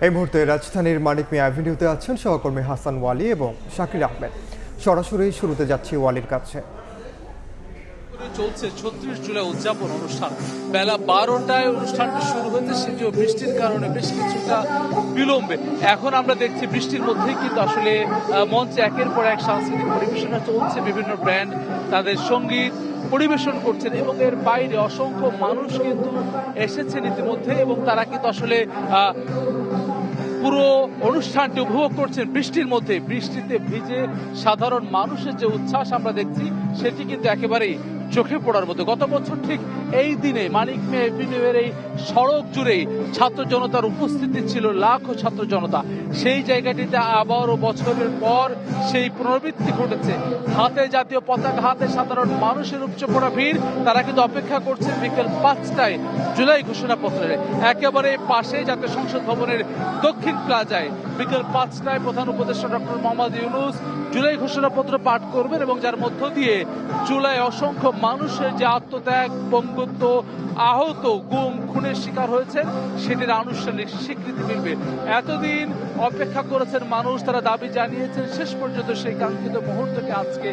এই মুহূর্তে রাজধানীর মানিক মিয়া অ্যাভিনিউতে আছেন সহকর্মী হাসান ওয়ালি এবং শাকির আহমেদ। সরাসরি শুরুতে যাচ্ছি ওয়ালির কাছে। চলছে ৩৬ জুলাই উদযাপন অনুষ্ঠান। বেলা ১২টায় অনুষ্ঠানটি শুরু হয়েছে, সেটিও বৃষ্টির কারণে বেশ কিছুটা বিলম্বে। এখন আমরা দেখছি বৃষ্টির মধ্যেই কিন্তু আসলে মঞ্চে একের পর এক সাংস্কৃতিক পরিবেশনা চলছে। বিভিন্ন ব্র্যান্ড তাদের সঙ্গীত পরিবেশন করছেন এবং এর বাইরে অসংখ্য মানুষ কিন্তু এসেছেন ইতিমধ্যে এবং তারা কিন্তু আসলে পুরো অনুষ্ঠানটি উপভোগ করছেন বৃষ্টির মধ্যে। বৃষ্টিতে ভিজে সাধারণ মানুষের যে উচ্ছ্বাস আমরা দেখছি সেটি কিন্তু একেবারেই চোখে পড়ার মতো। গত বছর ঠিক এই দিনে মানিক মিয়া এভিনিউয়ের এই সড়ক জুড়েই ছাত্র জনতার উপস্থিতি ছিল, লাখো ছাত্র জনতা। সেই জায়গাটিতে আবারও বছরের পর সেই পুনরাবৃত্তি ঘটেছে। হাতে জাতীয় পতাকা, হাতে সাধারণ মানুষের উপচে পড়া ভিড়। তারা কিন্তু অপেক্ষা করছেন বিকেল ৫টায় জুলাই ঘোষণাপত্রের একেবারে পাশে জাতীয় সংসদ ভবনের দক্ষিণ প্লাজায় বিকেল ৫টায় প্রধান উপদেষ্টা ডক্টর মোহাম্মদ ইউনূস জুলাই ঘোষণাপত্র পাঠ করবেন এবং যার মধ্য দিয়ে জুলাই অসংখ্য মানুষের যে আত্মত্যাগ, পঙ্গুত্ব, আহত, গুম, খুনের শিকার হয়েছেন সেটির আনুষ্ঠানিক স্বীকৃতি মিলবে। এতদিন অপেক্ষা করেছেন মানুষ, তারা দাবি জানিয়েছেন, শেষ পর্যন্ত সেই কাঙ্ক্ষিত মুহূর্তকে আজকে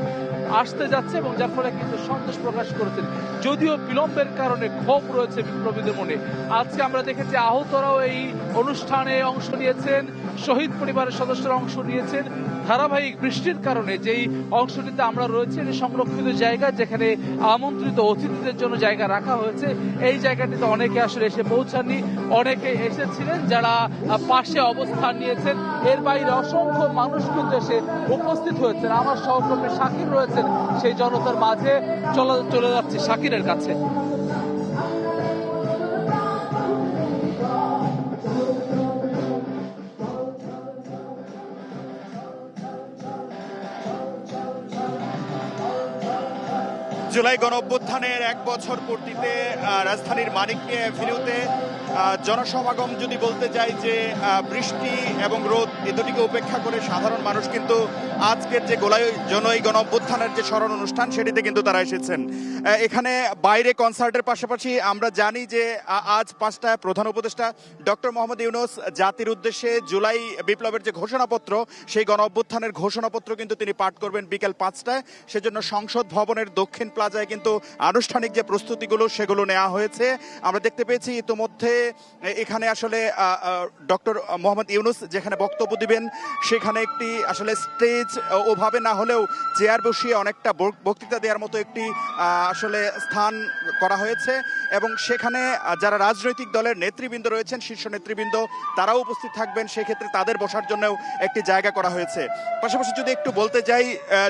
আসতে যাচ্ছে এবং যার ফলে কিন্তু সন্তোষ প্রকাশ করেছেন। যদিও বিলম্বের কারণে ক্ষোভ রয়েছে বিপ্লবীদের মনে। আজকে আমরা দেখেছি আহতরাও এই অনুষ্ঠানে অংশ নিয়েছেন, শহীদ পরিবারের সদস্যরা অংশ নিয়েছেন। ধারাবাহিক বৃষ্টির কারণে যেই অংশটিতে আমরা রয়েছে এটি সংরক্ষিত জায়গা, যেখানে আমন্ত্রিত অতিথিদের জন্য জায়গা রাখা হয়েছে। এই জায়গাটিতে অনেকে আসলে এসে পৌঁছাননি, অনেকে এসেছিলেন যারা পাশে অবস্থান নিয়েছেন। এর বাইরে অসংখ্য মানুষ কিন্তু এসে উপস্থিত হয়েছেন। আমার সহকর্মী শাকির রয়েছেন সেই জনতার মাঝে। চলে যাচ্ছি শাকিরের কাছে। জুলাই গণঅভ্যুত্থানের ১ বছর পূর্তিতে রাজধানীর মানিক মিয়া অ্যাভিনিউতে জনসমাগম যদি বলতে যাই যে বৃষ্টি এবং রোদ এ দুটিকে উপেক্ষা করে সাধারণ মানুষ কিন্তু আজকের যে জুলাই গণঅভ্যুত্থানের যে স্মরণ অনুষ্ঠান সেটিতে কিন্তু তারা এসেছেন। এখানে বাইরে কনসার্টের পাশাপাশি আমরা জানি যে আজ ৫টায় প্রধান উপদেষ্টা ডক্টর মোহাম্মদ ইউনূস জাতির উদ্দেশ্যে জুলাই বিপ্লবের যে ঘোষণাপত্র সেই গণঅভ্যুত্থানের ঘোষণাপত্র কিন্তু তিনি পাঠ করবেন বিকেল ৫টায়। সেজন্য সংসদ ভবনের দক্ষিণ প্লাজায় কিন্তু আনুষ্ঠানিক যে প্রস্তুতিগুলো সেগুলো নেওয়া হয়েছে। আমরা দেখতে পেয়েছি ইতিমধ্যে এখানে আসলে ডক্টর মোহাম্মদ ইউনূস যেখানে বক্তব্য দিবেন সেখানে একটি আসলে স্টেজ ওভাবে না হলেও চেয়ার বসিয়ে অনেকটা বক্তৃতা দেওয়ার মতো একটি আসলে স্থান করা হয়েছে এবং সেখানে যারা রাজনৈতিক দলের নেতৃবৃন্দ রয়েছেন, শীর্ষ নেতৃবৃন্দ, তারাও উপস্থিত থাকবেন। সেক্ষেত্রে তাদের বসার জন্যও একটি জায়গা করা হয়েছে। পাশাপাশি যদি একটু বলতে যাই,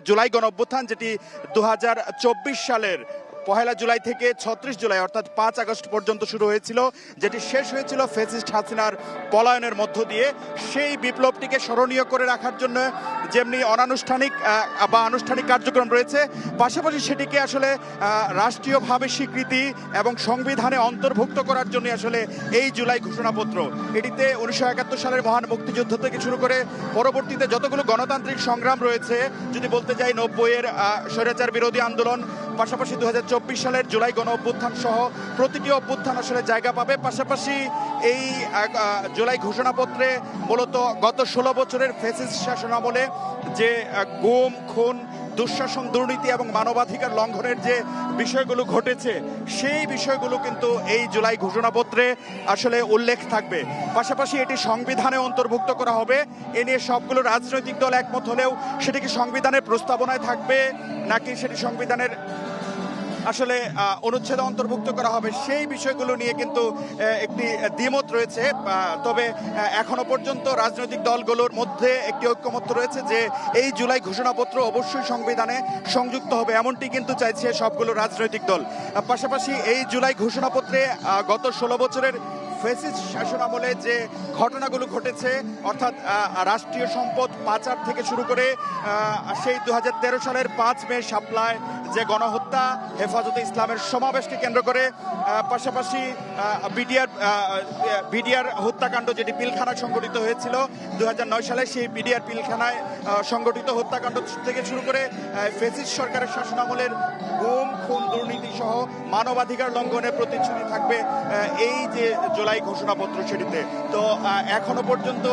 জুলাই গণঅভ্যুত্থান যেটি ২০২৪ সালের ১ জুলাই থেকে ৩৬ জুলাই অর্থাৎ ৫ আগস্ট পর্যন্ত শুরু হয়েছিল, যেটি শেষ হয়েছিল ফ্যাসিস্ট হাসিনার পলায়নের মধ্য দিয়ে। সেই বিপ্লবটিকে স্মরণীয় করে রাখার জন্য যেমনি অনানুষ্ঠানিক বা আনুষ্ঠানিক কার্যক্রম রয়েছে, পাশাপাশি সেটিকে আসলে রাষ্ট্রীয়ভাবে স্বীকৃতি এবং সংবিধানে অন্তর্ভুক্ত করার জন্য আসলে এই জুলাই ঘোষণাপত্র। এটিতে ১৯৭১ সালের মহান মুক্তিযুদ্ধ থেকে শুরু করে পরবর্তীতে যতগুলো গণতান্ত্রিক সংগ্রাম রয়েছে, যদি বলতে যাই ৯০-এর স্বৈরাচার বিরোধী আন্দোলন, পাশাপাশি ২০২৪ সালের জুলাই গণ অভ্যুত্থান সহ প্রতিটি অভ্যুত্থান আসলে জায়গা পাবে। পাশাপাশি এই জুলাই ঘোষণাপত্রে মূলত গত ১৬ বছরের ফ্যাসিস্ট শাসনামলে যে গুম, খুন, দুঃশাসন, দুর্নীতি এবং মানবাধিকার লঙ্ঘনের যে বিষয়গুলো ঘটেছে সেই বিষয়গুলো কিন্তু এই জুলাই ঘোষণাপত্রে আসলে উল্লেখ থাকবে। পাশাপাশি এটি সংবিধানে অন্তর্ভুক্ত করা হবে। এ নিয়ে সবগুলো রাজনৈতিক দল একমত হলেও সেটি কি সংবিধানের প্রস্তাবনায় থাকবে নাকি সেটি সংবিধানের আসলে অনুচ্ছেদে অন্তর্ভুক্ত করা হবে, সেই বিষয়গুলো নিয়ে কিন্তু একটি দ্বিমত রয়েছে। তবে এখনো পর্যন্ত রাজনৈতিক দলগুলোর মধ্যে একটি ঐক্যমত্য রয়েছে যে এই জুলাই ঘোষণাপত্র অবশ্যই সংবিধানে সংযুক্ত হবে, এমনটি কিন্তু চাইছে সবগুলো রাজনৈতিক দল। পাশাপাশি এই জুলাই ঘোষণাপত্রে গত ১৬ বছরের ফ্যাসিস্ট শাসনামলে যে ঘটনাগুলো ঘটেছে, অর্থাৎ রাষ্ট্রীয় সম্পদ পাচার থেকে শুরু করে সেই ২০১৩ সালের ৫ মে শাপলায় যে গণহত্যা, হেফাজতে ইসলামের সমাবেশকে কেন্দ্র করে, পাশাপাশি বিডিআর বিডিআর হত্যাকাণ্ড যেটি পিলখানা সংঘটিত হয়েছিল 2009 সালে, সেই বিডিআর পিলখানায় সংঘটিত হত্যাকাণ্ড থেকে শুরু করে ফ্যাসিস্ট সরকারের শাসনামলের গুম খুন দুর্নীতি সহ মানবাধিকার লঙ্ঘনের প্রতিশ্রুতি থাকবে এই যে জুলাই ঘোষণাপত্র সেটিতে। তো এখনো পর্যন্ত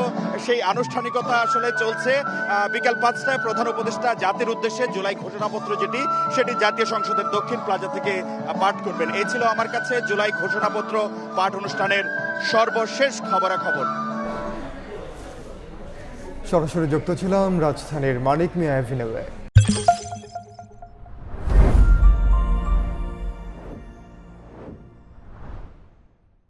সেই আনুষ্ঠানিকতা আসলে চলছে। বিকাল 5টায় প্রধান উপদেষ্টা জাতির উদ্দেশ্যে জুলাই ঘোষণাপত্র যেটি সেটি জাতীয় সংসদের দক্ষিণ প্লাজা থেকে পাঠ করবেন। এই ছিল আমার কাছে জুলাই ঘোষণাপত্র পাঠ অনুষ্ঠানের সর্বশেষ খবরাখবর। সরাসরি যুক্ত ছিলাম রাজধানীর মানিক মিয়া অ্যাভিনিউয়ে।